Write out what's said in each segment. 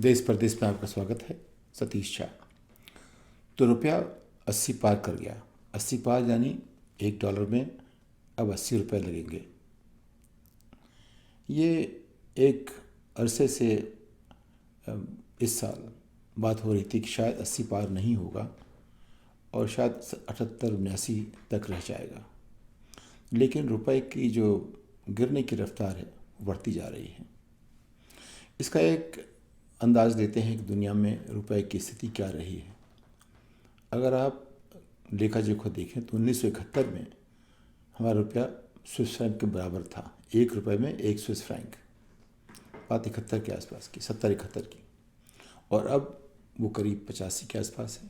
देश परदेश में आपका स्वागत है। सतीश झा। तो रुपया 80 पार कर गया। 80 पार यानी $1 में अब 80 रुपये लगेंगे। ये एक अरसे से इस साल बात हो रही थी कि शायद 80 पार नहीं होगा और शायद 78-79 तक रह जाएगा, लेकिन रुपए की जो गिरने की रफ्तार है वो बढ़ती जा रही है। इसका एक अंदाज़ लेते हैं कि दुनिया में रुपए की स्थिति क्या रही है। अगर आप लेखा जोखा देखें तो 1971 में हमारा रुपया स्विस फ्रैंक के बराबर था। ₹1 में 1 स्विस फ्रैंक, बात 71 के आसपास की, 70-71 की, और अब वो करीब 85 के आसपास है।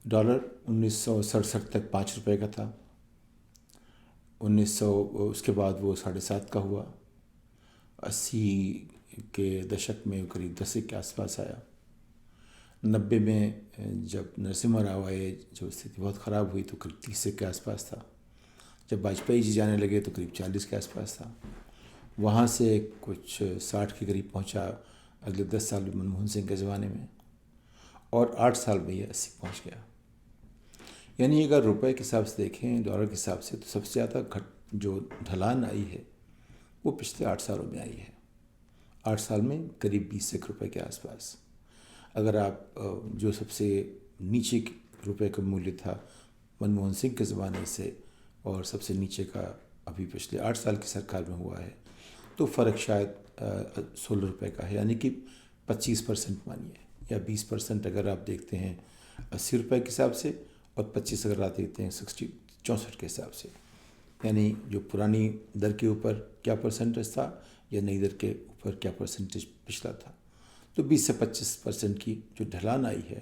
डॉलर 1967 तक ₹5 का था। 1900 उसके बाद वो 7.5 का हुआ। 80 के दशक में करीब 10 के आसपास आया। 90 में जब नरसिम्हा राव आए, जो स्थिति बहुत ख़राब हुई, तो करीब 30 के आसपास था। जब वाजपेयी जी जाने लगे तो करीब 40 के आसपास था। वहाँ से कुछ 60 के करीब पहुँचा अगले 10 साल में मनमोहन सिंह के ज़माने में, और 8 साल में ये 80 पहुँच गया। यानी अगर रुपए के हिसाब से देखें, डॉलर के हिसाब से, तो सबसे ज़्यादा जो ढलान आई है वो पिछले 8 सालों में आई है। 8 साल में करीब 20 रुपए के आसपास। अगर आप जो सबसे नीचे रुपए का मूल्य था मनमोहन सिंह के ज़माने से, और सबसे नीचे का अभी पिछले 8 साल की सरकार में हुआ है, तो फ़र्क शायद 16 रुपये का है। यानी कि 25% मानिए, या 20% अगर आप देखते हैं 80 रुपये के हिसाब से, और 25 अगर आप देखते हैं 64 के हिसाब से। यानी जो पुरानी दर के ऊपर क्या परसेंटेज था या नई दर के ऊपर क्या परसेंटेज पिछला था, तो 20 से 25% की जो ढलान आई है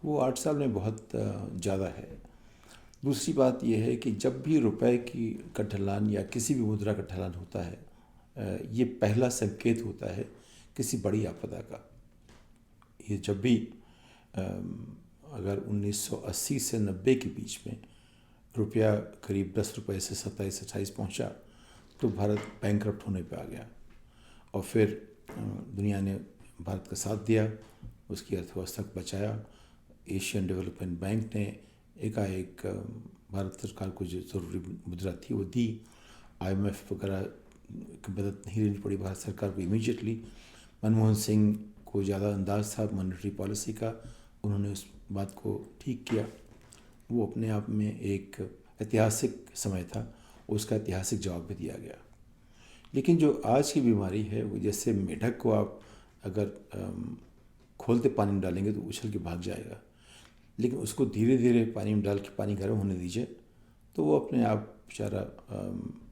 वो 8 साल में बहुत ज़्यादा है। दूसरी बात यह है कि जब भी रुपए का ढलान या किसी भी मुद्रा का ढलान होता है, ये पहला संकेत होता है किसी बड़ी आपदा का। ये जब भी अगर 1980 से 90 के बीच में रुपया करीब ₹10 से 27-28 पहुंचा, तो भारत बैंकरप्ट होने पे आ गया, और फिर दुनिया ने भारत का साथ दिया, उसकी अर्थव्यवस्था को बचाया। एशियन डेवलपमेंट बैंक ने एकाएक भारत सरकार को जो ज़रूरी मुद्रा थी वो दी। IMF वगैरह की मदद नहीं लेनी पड़ी भारत सरकार को इमीडिएटली। मनमोहन सिंह को ज़्यादा अंदाज़ था मॉनेटरी पॉलिसी का, उन्होंने उस बात को ठीक किया। वो अपने आप में एक ऐतिहासिक समय था, उसका ऐतिहासिक जवाब भी दिया गया। लेकिन जो आज की बीमारी है, वो जैसे मेढक को आप अगर खोलते पानी में डालेंगे तो उछल के भाग जाएगा, लेकिन उसको धीरे धीरे पानी में डाल के पानी गर्म होने दीजिए तो वो अपने आप बेचारा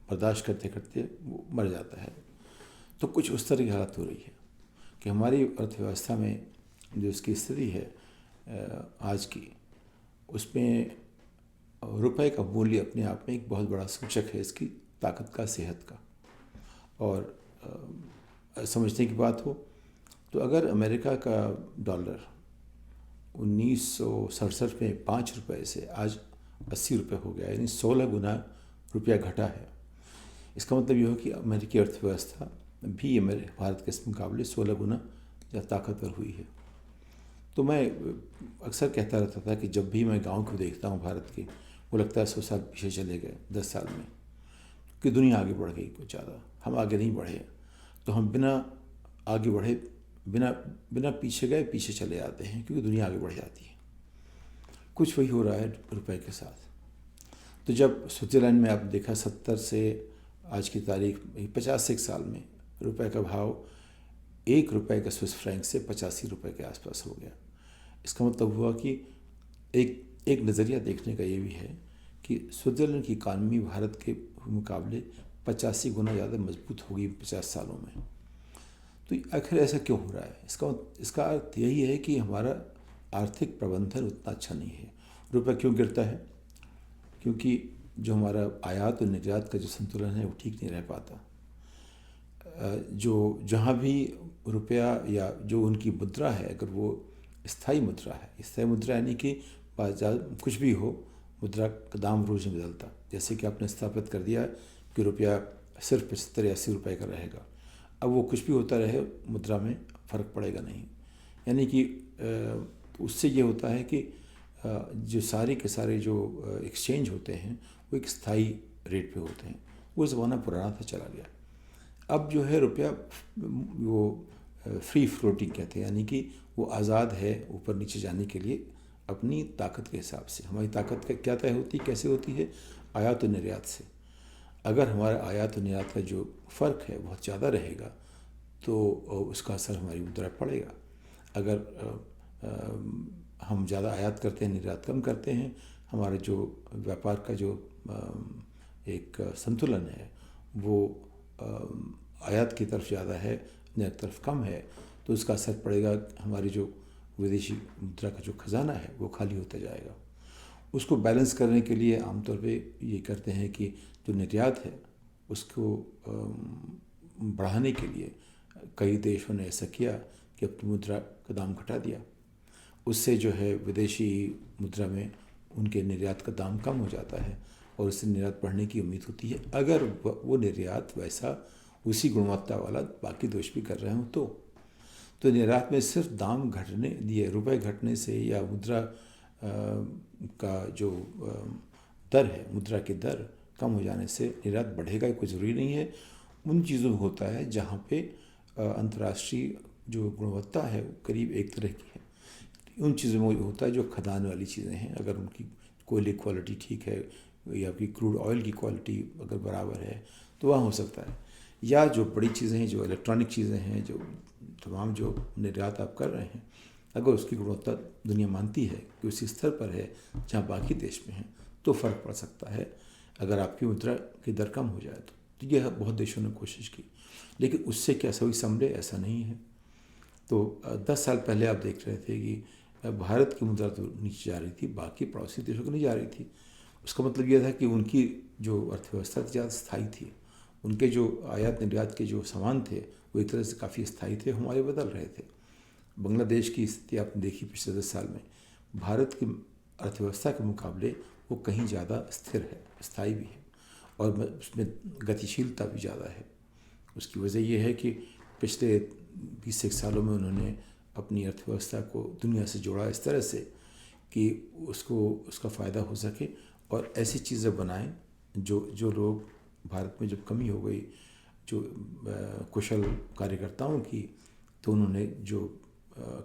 बर्दाश्त करते करते वो मर जाता है। तो कुछ उस तरह की हालत हो रही है कि हमारी अर्थव्यवस्था में जो इसकी स्थिति है आज की, उसमें रुपए का मूल्य अपने आप में एक बहुत बड़ा सूचक है इसकी ताकत का, सेहत का। और समझने की बात हो तो अगर अमेरिका का डॉलर 1967 में ₹5 से आज 80 रुपये हो गया, यानी 16 गुना रुपया घटा है। इसका मतलब ये हो कि अमेरिकी अर्थव्यवस्था भी भारत के मुकाबले 16 गुना ज़्यादा ताकतवर हुई है। तो मैं अक्सर कहता रहता था कि जब भी मैं गांव को देखता हूं भारत के, वो लगता है 100 साल पीछे चले गए 10 साल में, कि दुनिया आगे बढ़ गई कुछ ज़्यादा, हम आगे नहीं बढ़े। तो हम बिना आगे बढ़े, बिना पीछे गए पीछे चले आते हैं, क्योंकि दुनिया आगे बढ़ जाती है। कुछ वही हो रहा है रुपए के साथ। तो जब स्विट्ज़रलैंड में आप देखा 70 से आज की तारीख 50 साल में रुपए का भाव ₹1 का स्विस फ्रैंक से 85 रुपये के आसपास हो गया। इसका मतलब हुआ कि एक नज़रिया देखने का ये भी है कि स्विट्ज़रलैंड की इकानमी भारत के मुकाबले 85 गुना ज़्यादा मजबूत होगी 50 सालों में। तो आखिर ऐसा क्यों हो रहा है? इसका अर्थ यही है कि हमारा आर्थिक प्रबंधन उतना अच्छा नहीं है। रुपया क्यों गिरता है? क्योंकि जो हमारा आयात और निर्यात का जो संतुलन है वो ठीक नहीं रह पाता। जो जहाँ भी रुपया या जो उनकी मुद्रा है, अगर वो स्थायी मुद्रा है, स्थायी मुद्रा यानी कि बाजार कुछ भी हो, मुद्रा का दाम रोज़ नहीं बदलता। जैसे कि आपने स्थापित कर दिया कि रुपया सिर्फ 75 या 80 रुपये का रहेगा, अब वो कुछ भी होता रहे मुद्रा में, फ़र्क पड़ेगा नहीं। यानी कि उससे ये होता है कि जो सारे के सारे जो एक्सचेंज होते हैं वो एक स्थायी रेट पे होते हैं। वो ज़माना पुराना था, चला गया। अब जो है रुपया वो फ्री फ्लोटिंग कहते हैं, यानी कि वो आज़ाद है ऊपर नीचे जाने के लिए अपनी ताकत के हिसाब से। हमारी ताकत का क्या तय होती, कैसे होती है? आयात और निर्यात से। अगर हमारा आयात और निर्यात का जो फ़र्क है बहुत ज़्यादा रहेगा तो उसका असर हमारी मुद्रा पर पड़ेगा। अगर हम ज़्यादा आयात करते हैं, निर्यात कम करते हैं, हमारा जो व्यापार का जो एक संतुलन है वो आयात की तरफ ज़्यादा है, निर्यात की तरफ कम है, तो उसका असर पड़ेगा। हमारी जो विदेशी मुद्रा का जो खजाना है वो खाली होता जाएगा। उसको बैलेंस करने के लिए आमतौर पे ये करते हैं कि जो निर्यात है उसको बढ़ाने के लिए कई देशों ने ऐसा किया कि अपनी मुद्रा का दाम घटा दिया। उससे जो है विदेशी मुद्रा में उनके निर्यात का दाम कम हो जाता है और उससे निर्यात बढ़ने की उम्मीद होती है, अगर वो निर्यात वैसा उसी गुणवत्ता वाला बाकी देश भी कर रहे हों तो निर्यात में सिर्फ दाम घटने दिए, रुपए घटने से या मुद्रा का जो दर है, मुद्रा की दर कम हो जाने से निर्यात बढ़ेगा, कोई ज़रूरी नहीं है। उन चीज़ों में होता है जहाँ पे अंतर्राष्ट्रीय जो गुणवत्ता है वो करीब एक तरह की है। उन चीज़ों में होता है जो खदान वाली चीज़ें हैं, अगर उनकी कोयले की क्वालिटी ठीक है या फिर क्रूड ऑयल की क्वालिटी अगर बराबर है तो वहाँ हो सकता है। या जो बड़ी चीज़ें हैं, जो इलेक्ट्रॉनिक चीज़ें हैं, जो तमाम जो निर्यात आप कर रहे हैं, अगर उसकी गुणवत्ता दुनिया मानती है कि उसी स्तर पर है जहाँ बाकी देश में है तो फ़र्क पड़ सकता है अगर आपकी मुद्रा की दर कम हो जाए तो यह बहुत देशों ने कोशिश की, लेकिन उससे क्या सभी संभले? ऐसा नहीं है। तो 10 साल पहले आप देख रहे थे कि भारत की मुद्रा तो नीचे जा रही थी, बाकी पड़ोसी देशों की नहीं जा रही थी। उसका मतलब यह था कि उनकी जो अर्थव्यवस्था थी ज़्यादा स्थायी थी, उनके जो आयात निर्यात के जो सामान थे वो एक तरह से काफ़ी स्थायी थे, हमारे बदल रहे थे। बांग्लादेश की स्थिति आपने देखी पिछले 10 साल में, भारत की अर्थव्यवस्था के मुकाबले वो कहीं ज़्यादा स्थिर है, स्थायी भी है और उसमें गतिशीलता भी ज़्यादा है। उसकी वजह यह है कि पिछले 20 सालों में उन्होंने अपनी अर्थव्यवस्था को दुनिया से जोड़ा इस तरह से कि उसका फ़ायदा हो सके और ऐसी चीज़ें बनाएं जो लोग, भारत में जब कमी हो गई जो कुशल कार्यकर्ताओं की, तो उन्होंने जो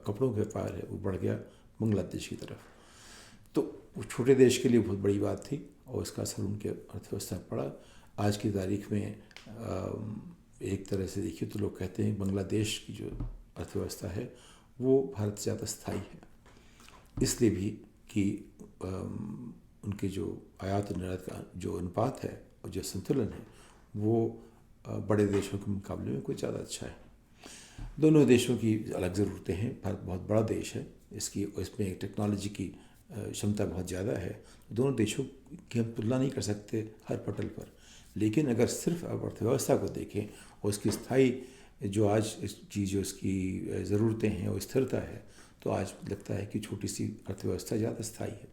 कपड़ों का व्यापार है वो बढ़ गया बांग्लादेश की तरफ। तो वो छोटे देश के लिए बहुत बड़ी बात थी और इसका असर उनके अर्थव्यवस्था पर पड़ा। आज की तारीख में एक तरह से देखिए तो लोग कहते हैं बांग्लादेश की जो अर्थव्यवस्था है वो भारत से ज़्यादा स्थायी है, इसलिए भी कि उनके जो आयात और निर्यात का जो अनुपात है और जो संतुलन है वो बड़े देशों के मुकाबले में कुछ ज़्यादा अच्छा है। दोनों देशों की अलग ज़रूरतें हैं। भारत बहुत बड़ा देश है, इसमें टेक्नोलॉजी की क्षमता बहुत ज़्यादा है। दोनों देशों की हम तुलना नहीं कर सकते हर पटल पर, लेकिन अगर सिर्फ आप अर्थव्यवस्था को देखें और उसकी स्थायी जो आज जो उसकी ज़रूरतें हैं और स्थिरता है, तो आज लगता है कि छोटी सी अर्थव्यवस्था ज़्यादा स्थायी है।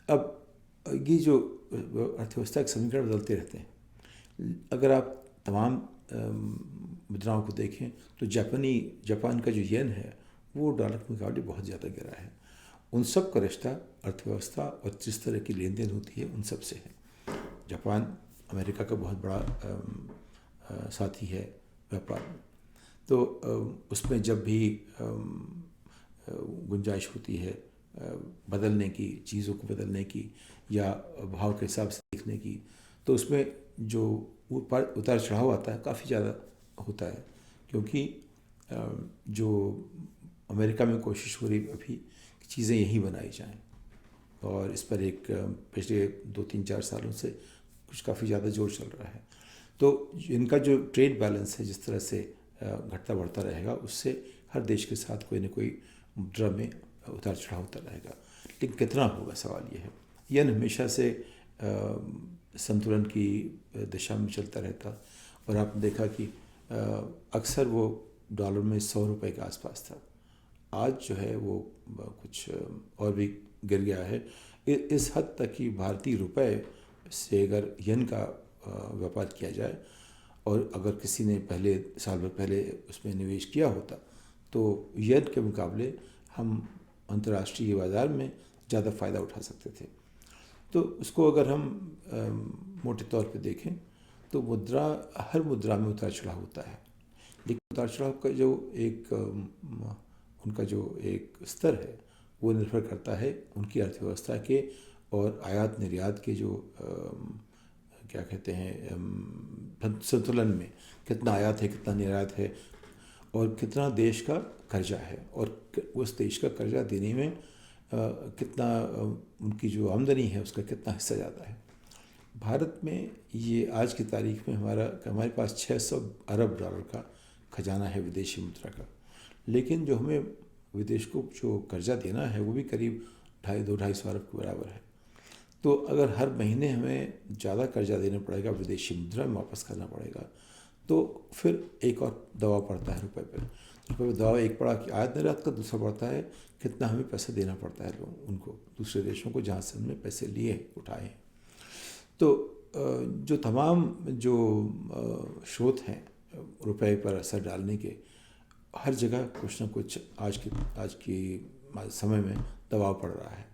अब ये जो अर्थव्यवस्था के समीकरण बदलते रहते हैं, अगर आप तमाम मुद्राओं को देखें तो जापान का जो येन है वो डॉलर के मुकाबले बहुत ज़्यादा गिरा है। उन सब का रिश्ता अर्थव्यवस्था और जिस तरह की लेन देन होती है उन सब से है। जापान अमेरिका का बहुत बड़ा साथी है व्यापार में, तो उसमें जब भी गुंजाइश होती है बदलने की, चीज़ों को बदलने की या भाव के हिसाब से देखने की, तो उसमें जो उतार चढ़ाव आता है काफ़ी ज़्यादा होता है, क्योंकि जो अमेरिका में कोशिश हो रही अभी कि चीज़ें यहीं बनाई जाएं और इस पर एक पिछले 2-3-4 सालों से कुछ काफ़ी ज़्यादा जोर चल रहा है। तो इनका जो ट्रेड बैलेंस है जिस तरह से घटता बढ़ता रहेगा, उससे हर देश के साथ कोई ना कोई मुद्रा में उतार चढ़ाव होता रहेगा, लेकिन कितना होगा सवाल ये है। यह हमेशा से संतुलन की दिशा में चलता रहता और आपने देखा कि अक्सर वो डॉलर में 100 रुपये के आसपास था। आज जो है वो कुछ और भी गिर गया है, इस हद तक कि भारतीय रुपए से अगर येन का व्यापार किया जाए और अगर किसी ने पहले साल भर पहले उसमें निवेश किया होता तो येन के मुकाबले हम अंतर्राष्ट्रीय बाज़ार में ज़्यादा फ़ायदा उठा सकते थे। तो उसको अगर हम मोटे तौर पे देखें तो हर मुद्रा में उतार चढ़ाव होता है, लेकिन उतार चढ़ाव का जो उनका जो एक स्तर है वो निर्भर करता है उनकी अर्थव्यवस्था के और आयात निर्यात के जो क्या कहते हैं संतुलन में कितना आयात है, कितना निर्यात है और कितना देश का कर्जा है और उस देश का कर्जा देने में कितना उनकी जो आमदनी है उसका कितना हिस्सा जाता है। भारत में ये आज की तारीख में हमारे पास 600 अरब डॉलर का खजाना है विदेशी मुद्रा का, लेकिन जो हमें विदेश को जो कर्जा देना है वो भी करीब 250 अरब के बराबर है। तो अगर हर महीने हमें ज़्यादा कर्जा देना पड़ेगा, विदेशी मुद्रा में वापस करना पड़ेगा, तो फिर एक और दबाव पड़ता है रुपए पर। रुपये पर दबाव एक पड़ा कि आयात निर्यात का, दूसरा पड़ता है कितना हमें पैसा देना पड़ता है उनको, दूसरे देशों को जहाँ से हमने पैसे लिए उठाए। तो जो तमाम जो स्रोत हैं रुपए पर असर डालने के, हर जगह कुछ ना कुछ आज की समय में दबाव पड़ रहा है।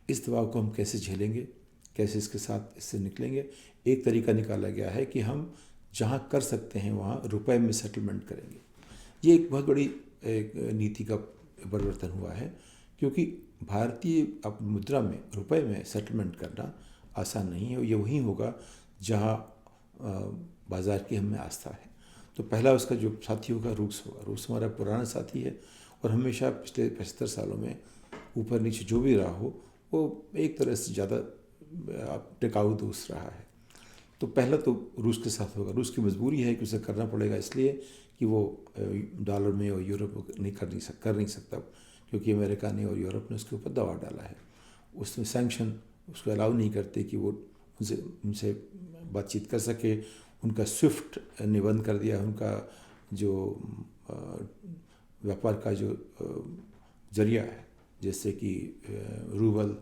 इस दबाव को हम कैसे झेलेंगे, कैसे इससे निकलेंगे? एक तरीका निकाला गया है कि हम जहाँ कर सकते हैं वहाँ रुपए में सेटलमेंट करेंगे। ये एक बहुत बड़ी एक नीति का परिवर्तन हुआ है, क्योंकि भारतीय मुद्रा में रुपए में सेटलमेंट करना आसान नहीं है। ये वहीं होगा जहाँ बाज़ार की हमें आस्था है। तो पहला उसका जो साथी होगा रूस होगा। रूस हमारा पुराना साथी है और हमेशा पिछले 75 सालों में ऊपर नीचे जो भी रहा हो वो एक तरह से ज़्यादा टिकाऊ दोस्त रहा है। तो पहला तो रूस के साथ होगा। रूस की मजबूरी है कि उसे करना पड़ेगा, इसलिए कि वो डॉलर में और यूरो में कर नहीं सकता, क्योंकि अमेरिका ने और यूरोप ने उसके ऊपर दबाव डाला है। उसमें सैंक्शन उसको अलाउ नहीं करते कि वो उनसे बातचीत कर सके। उनका स्विफ्ट ने बंद कर दिया, उनका जो व्यापार का जो जरिया है, जैसे कि रूबल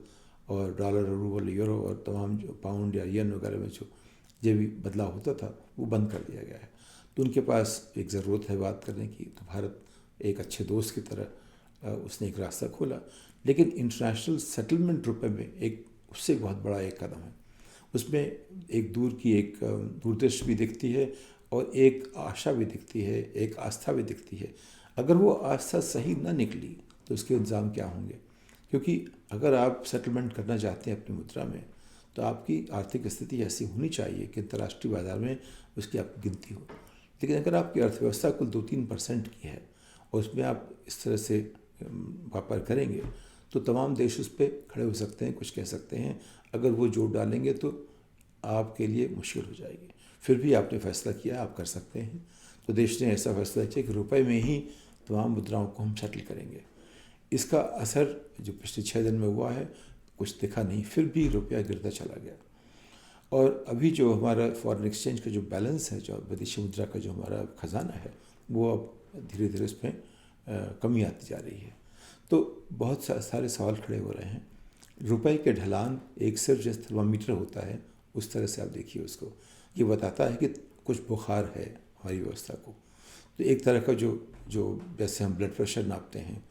और डॉलर, रूबल, यूरो और तमाम जो पाउंड या येन वगैरह में जो भी बदलाव होता था वो बंद कर दिया गया है। तो उनके पास एक ज़रूरत है बात करने की, तो भारत एक अच्छे दोस्त की तरह उसने एक रास्ता खोला। लेकिन इंटरनेशनल सेटलमेंट रुपए में एक उससे बहुत बड़ा एक कदम है। उसमें एक दूरदृष्टि भी दिखती है और एक आशा भी दिखती है, एक आस्था भी दिखती है। अगर वो आस्था सही ना निकली तो उसके इंतज़ाम क्या होंगे? क्योंकि अगर आप सेटलमेंट करना चाहते हैं अपनी मुद्रा में, तो आपकी आर्थिक स्थिति ऐसी होनी चाहिए कि अंतर्राष्ट्रीय बाज़ार में उसकी आपकी गिनती हो। लेकिन अगर आपकी अर्थव्यवस्था कुल 2-3% की है और उसमें आप इस तरह से व्यापार करेंगे तो तमाम देश उस पर खड़े हो सकते हैं, कुछ कह सकते हैं। अगर वो जोड़ डालेंगे तो आपके लिए मुश्किल हो जाएगी। फिर भी आपने फैसला किया, आप कर सकते हैं। तो देश ने ऐसा फैसला किया कि रुपए में ही तमाम मुद्राओं को हम सेटल करेंगे। इसका असर जो पिछले 6 दिन में हुआ है कुछ दिखा नहीं, फिर भी रुपया गिरता चला गया। और अभी जो हमारा फॉरेन एक्सचेंज का जो बैलेंस है, जो विदेशी मुद्रा का जो हमारा खजाना है, वो अब धीरे धीरे उसमें कमी आती जा रही है। तो बहुत सारे सवाल खड़े हो रहे हैं। रुपए के ढलान एक सिर्फ जैसे थर्मामीटर होता है उस तरह से आप देखिए उसको। ये बताता है कि कुछ बुखार है हमारी व्यवस्था को। तो एक तरह का जो जैसे हम ब्लड प्रेशर नापते हैं,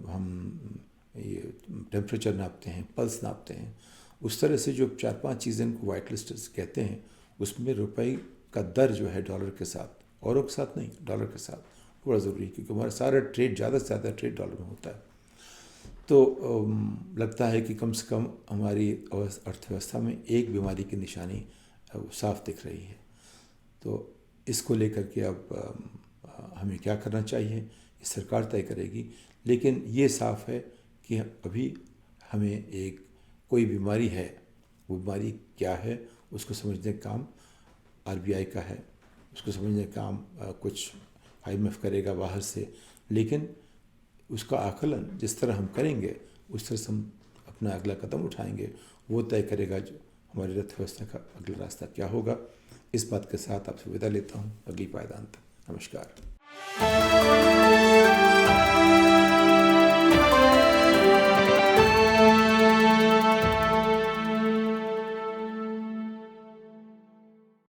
हम ये टेम्परेचर नापते हैं, पल्स नापते हैं, उस तरह से जो 4-5 चीज़ें को वाइटल स्टेट्स कहते हैं, उसमें रुपए का दर जो है डॉलर के साथ, औरों के साथ नहीं, डॉलर के साथ बड़ा ज़रूरी है, क्योंकि हमारा सारा ट्रेड ज़्यादा से ज़्यादा ट्रेड डॉलर में होता है। तो लगता है कि कम से कम हमारी अर्थव्यवस्था में एक बीमारी की निशानी साफ दिख रही है। तो इसको लेकर के अब हमें क्या करना चाहिए ये सरकार तय करेगी। लेकिन ये साफ है कि अभी हमें कोई बीमारी है, वो बीमारी क्या है उसको समझने का काम आरबीआई का है, उसको समझने का काम कुछ IMF करेगा बाहर से। लेकिन उसका आकलन जिस तरह हम करेंगे उस तरह से हम अपना अगला कदम उठाएंगे, वो तय करेगा जो हमारी अर्थव्यवस्था का अगला रास्ता क्या होगा। इस बात के साथ आपसे विदा लेता हूँ, अगली पायदान तक नमस्कार।